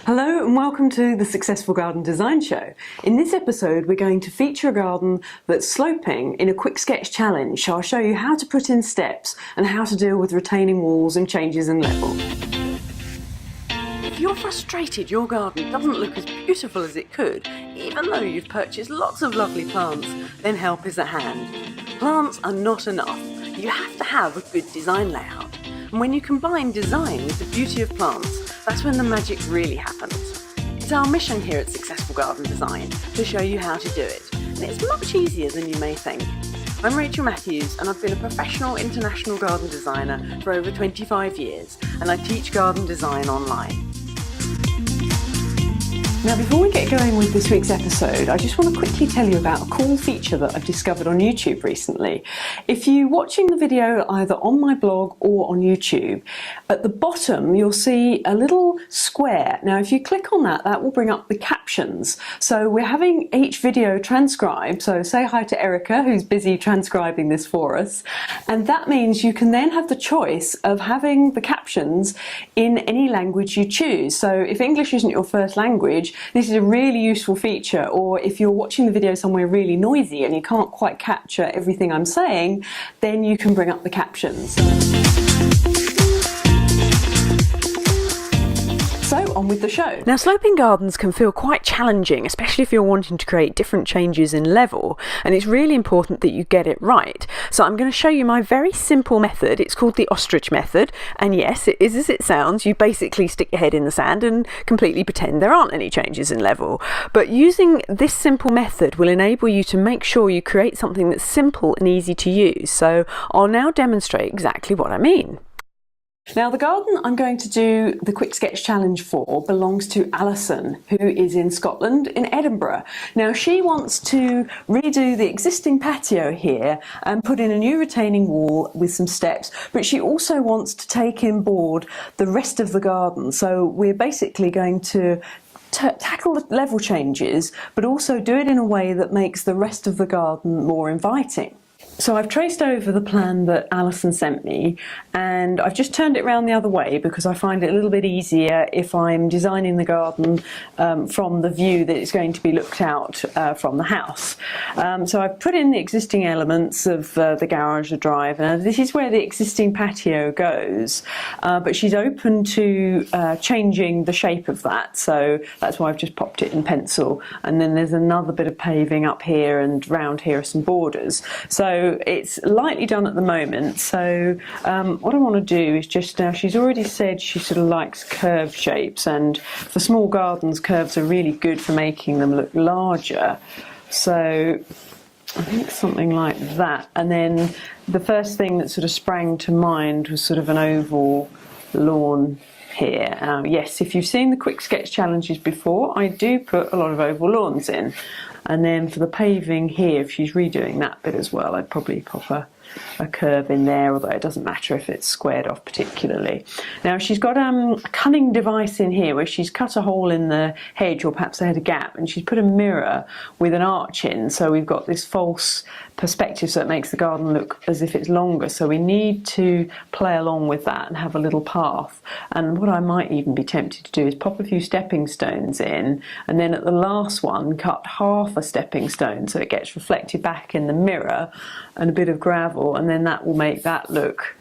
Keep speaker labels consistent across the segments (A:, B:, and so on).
A: Hello and welcome to the Successful Garden Design Show. In this episode we're going to feature a garden that's sloping in a quick sketch challenge. So I'll show you how to put in steps and how to deal with retaining walls and changes in level. If you're frustrated your garden doesn't look as beautiful as it could, even though you've purchased lots of lovely plants, then help is at hand. Plants are not enough. You have to have a good design layout. And when you combine design with the beauty of plants, that's when the magic really happens. It's our mission here at Successful Garden Design to show you how to do it, and it's much easier than you may think. I'm Rachel Mathews and I've been a professional international garden designer for over 25 years, and I teach garden design online. Now before we get going with this week's episode, I just want to quickly tell you about a cool feature that I've discovered on YouTube recently. If you're watching the video either on my blog or on YouTube, at the bottom you'll see a little square. Now if you click on that, that will bring up the captions. So we're having each video transcribed, so say hi to Erica who's busy transcribing this for us, and that means you can then have the choice of having the captions in any language you choose. So if English isn't your first language, this is a really useful feature, or if you're watching the video somewhere really noisy and you can't quite capture everything I'm saying, then you can bring up the captions. So on with the show. Now sloping gardens can feel quite challenging, especially if you're wanting to create different changes in level, and it's really important that you get it right. So I'm going to show you my very simple method. It's called the ostrich method, and yes, it is as it sounds. You basically stick your head in the sand and completely pretend there aren't any changes in level. But using this simple method will enable you to make sure you create something that's simple and easy to use. So I'll now demonstrate exactly what I mean. Now the garden I'm going to do the quick sketch challenge for belongs to Alison, who is in Scotland, in Edinburgh. Now she wants to redo the existing patio here and put in a new retaining wall with some steps, but she also wants to take in board the rest of the garden. So we're basically going to tackle the level changes, but also do it in a way that makes the rest of the garden more inviting. So I've traced over the plan that Alison sent me, and I've just turned it around the other way because I find it a little bit easier if I'm designing the garden from the view that it's going to be looked out from the house. So I've put in the existing elements of the garage, the drive, and this is where the existing patio goes, but she's open to changing the shape of that, so that's why I've just popped it in pencil. And then there's another bit of paving up here, and round here are some borders. So it's lightly done at the moment. So what I want to do is just, now she's already said she sort of likes curved shapes, and for small gardens curves are really good for making them look larger. So I think something like that. And then the first thing that sort of sprang to mind was sort of an oval lawn here. Yes, if you've seen the quick sketch challenges before, I do put a lot of oval lawns in. And then for the paving here, if she's redoing that bit as well, I'd probably pop a curve in there, although it doesn't matter if it's squared off particularly. Now she's got a cunning device in here where she's cut a hole in the hedge, or perhaps they had a gap, and she's put a mirror with an arch in, so we've got this false perspective, so it makes the garden look as if it's longer. So we need to play along with that and have a little path. And what I might even be tempted to do is pop a few stepping stones in, and then at the last one cut half a stepping stone so it gets reflected back in the mirror, and a bit of gravel, and then that will make that look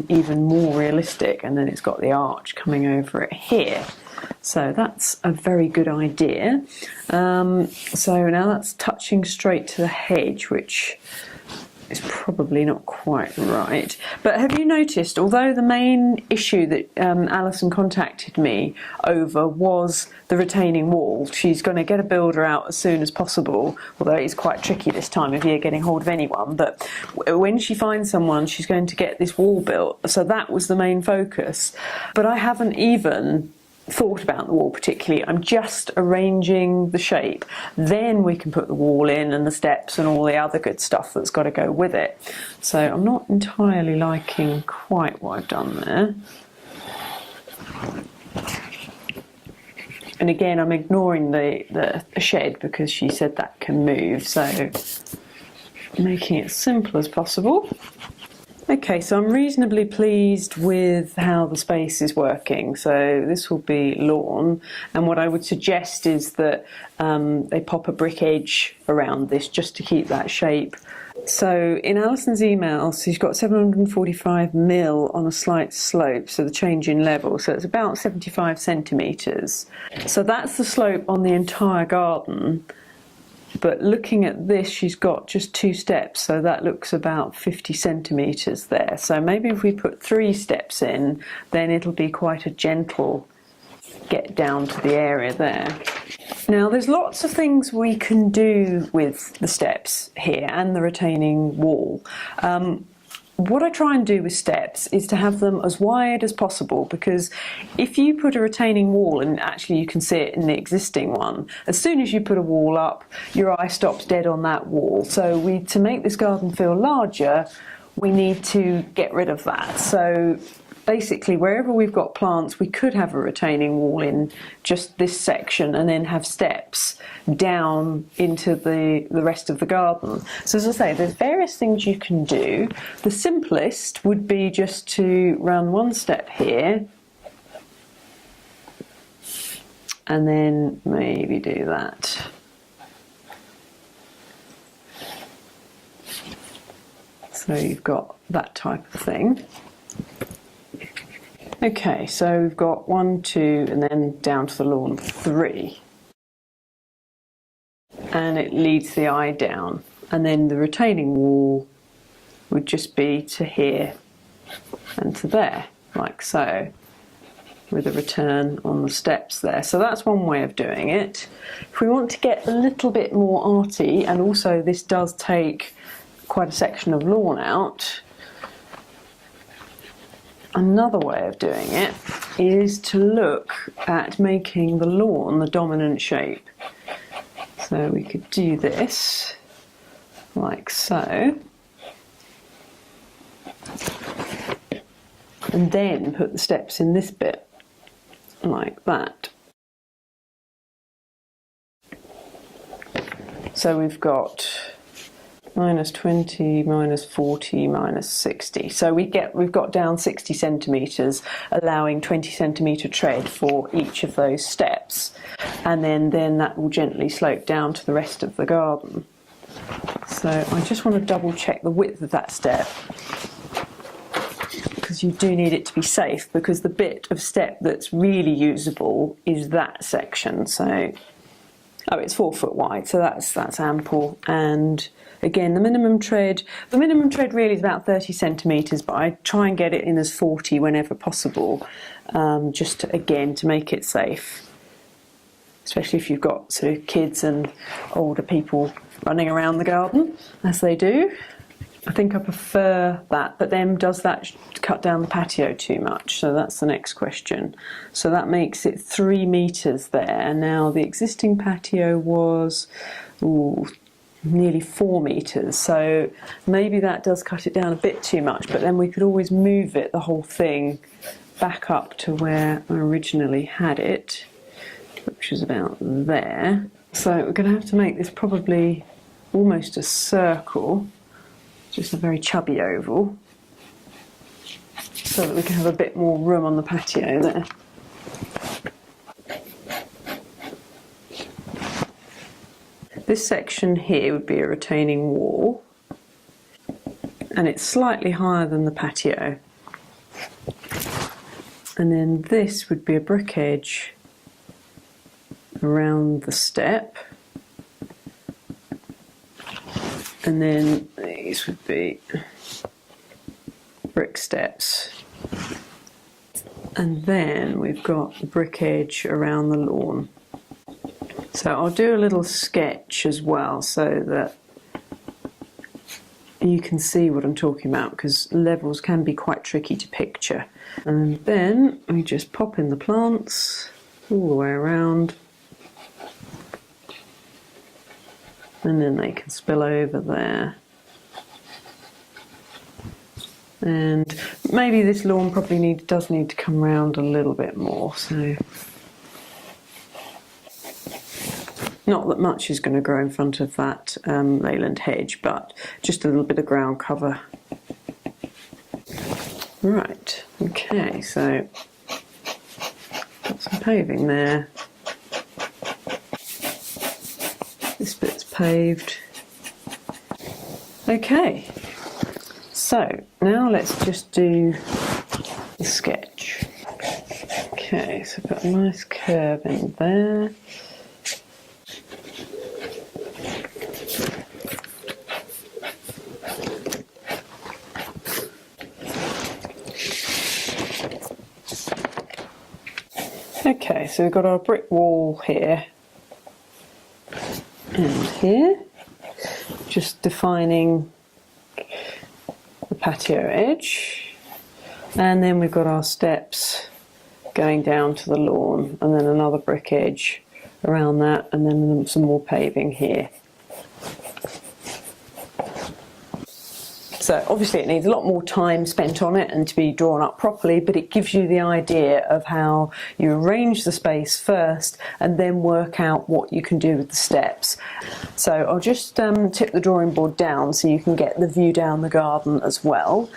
A: even more realistic. And then it's got the arch coming over it here. So that's a very good idea. So now that's touching straight to the hedge, which is probably not quite right. But have you noticed, although the main issue that Alison contacted me over was the retaining wall, she's going to get a builder out as soon as possible, although it's quite tricky this time of year getting hold of anyone. But when she finds someone, she's going to get this wall built. So that was the main focus. But I haven't even thought about the wall particularly. I'm just arranging the shape. Then we can put the wall in and the steps and all the other good stuff that's got to go with it. So I'm not entirely liking quite what I've done there. And again, I'm ignoring the shed because she said that can move, so making it as simple as possible. Okay, so I'm reasonably pleased with how the space is working. So this will be lawn, and what I would suggest is that they pop a brick edge around this just to keep that shape. So in Alison's email, she's got 745 mil on a slight slope, so the change in level, so it's about 75 centimetres. So that's the slope on the entire garden. But looking at this, she's got just 2 steps, so that looks about 50 centimetres there. So maybe if we put 3 steps in, then it'll be quite a gentle get down to the area there. Now there's lots of things we can do with the steps here and the retaining wall. What I try and do with steps is to have them as wide as possible, because if you put a retaining wall, and actually you can see it in the existing one, as soon as you put a wall up, your eye stops dead on that wall. So to make this garden feel larger, we need to get rid of that. So basically wherever we've got plants, we could have a retaining wall in just this section and then have steps down into the rest of the garden. So as I say, there's various things you can do. The simplest would be just to run 1 step here and then maybe do that. So you've got that type of thing. Okay, so we've got 1, 2, and then down to the lawn 3. And it leads the eye down. And then the retaining wall would just be to here and to there, like so, with a return on the steps there. So that's one way of doing it. If we want to get a little bit more arty, and also this does take quite a section of lawn out, another way of doing it is to look at making the lawn the dominant shape. So we could do this like so, and then put the steps in this bit like that. So we've got -20, -40, -60. So we've got down 60 centimetres, allowing 20 centimetre tread for each of those steps. And then that will gently slope down to the rest of the garden. So I just want to double check the width of that step, because you do need it to be safe, because the bit of step that's really usable is that section. So, oh, it's 4 foot wide, so that's ample. And again, the minimum tread really is about 30 centimetres, but I try and get it in as 40 whenever possible, just to make it safe, especially if you've got sort of kids and older people running around the garden, as they do. I think I prefer that, but then does that cut down the patio too much? So that's the next question. So that makes it 3 metres there. Now the existing patio was nearly 4 metres, so maybe that does cut it down a bit too much, but then we could always move it, the whole thing, back up to where I originally had it, which is about there. So we're going to have to make this probably almost a circle, just a very chubby oval, so that we can have a bit more room on the patio there. This section here would be a retaining wall, and it's slightly higher than the patio. And then this would be a brick edge around the step. And then these would be brick steps. And then we've got the brick edge around the lawn. So I'll do a little sketch as well, so that you can see what I'm talking about, because levels can be quite tricky to picture. And then we just pop in the plants all the way around, and then they can spill over there. And maybe this lawn probably does need to come round a little bit more, so not that much is going to grow in front of that leyland hedge, but just a little bit of ground cover Right, okay, so got some paving there. This bit's paved. Okay, so now let's just do the sketch. Okay, so I've got a nice curve in there. Okay, so we've got our brick wall here and here, just defining the patio edge, and then we've got our steps going down to the lawn, and then another brick edge around that, and then some more paving here. So obviously it needs a lot more time spent on it and to be drawn up properly, but it gives you the idea of how you arrange the space first and then work out what you can do with the steps. So I'll just tip the drawing board down so you can get the view down the garden as well.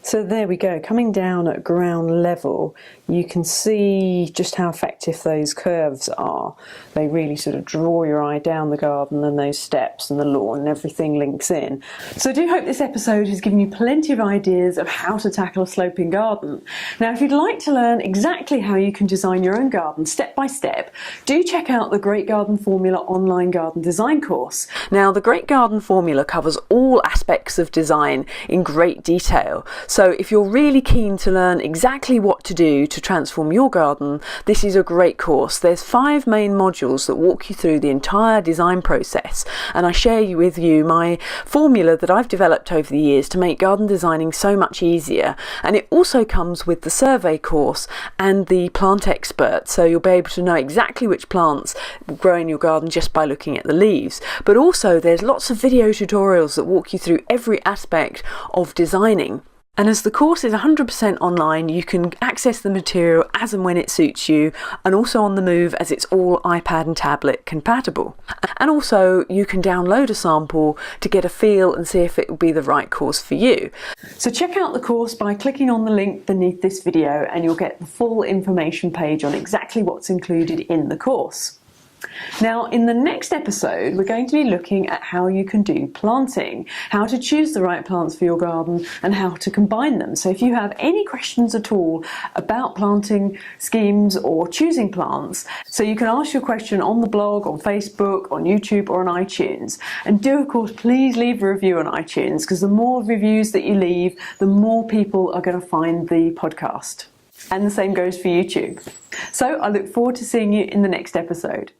A: So there we go, coming down at ground level, you can see just how effective those curves are. They really sort of draw your eye down the garden and those steps and the lawn, and everything links in. So I do hope this episode has given you plenty of ideas of how to tackle a sloping garden. Now if you'd like to learn exactly how you can design your own garden step by step, do check out the Great Garden Formula online garden design course. Now the Great Garden Formula covers all aspects of design in great detail. So if you're really keen to learn exactly what to do to transform your garden, this is a great course. There's 5 main modules that walk you through the entire design process, and I share with you my formula that I've developed over the years to make garden designing so much easier. And it also comes with the survey course and the plant expert, so you'll be able to know exactly which plants grow in your garden just by looking at the leaves. But also there's lots of video tutorials that walk you through every aspect of designing. And as the course is 100% online, you can access the material as and when it suits you, and also on the move as it's all iPad and tablet compatible. And also you can download a sample to get a feel and see if it will be the right course for you. So check out the course by clicking on the link beneath this video and you'll get the full information page on exactly what's included in the course. Now in the next episode we're going to be looking at how you can do planting, how to choose the right plants for your garden and how to combine them. So if you have any questions at all about planting schemes or choosing plants, so you can ask your question on the blog, on Facebook, on YouTube or on iTunes. And do of course please leave a review on iTunes, because the more reviews that you leave, the more people are going to find the podcast. And the same goes for YouTube. So I look forward to seeing you in the next episode.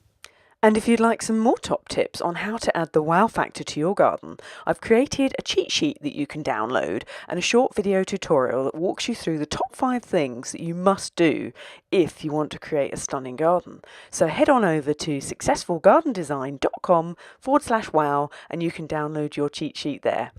A: And if you'd like some more top tips on how to add the wow factor to your garden, I've created a cheat sheet that you can download and a short video tutorial that walks you through the top 5 things that you must do if you want to create a stunning garden. So head on over to successfulgardendesign.com/wow and you can download your cheat sheet there.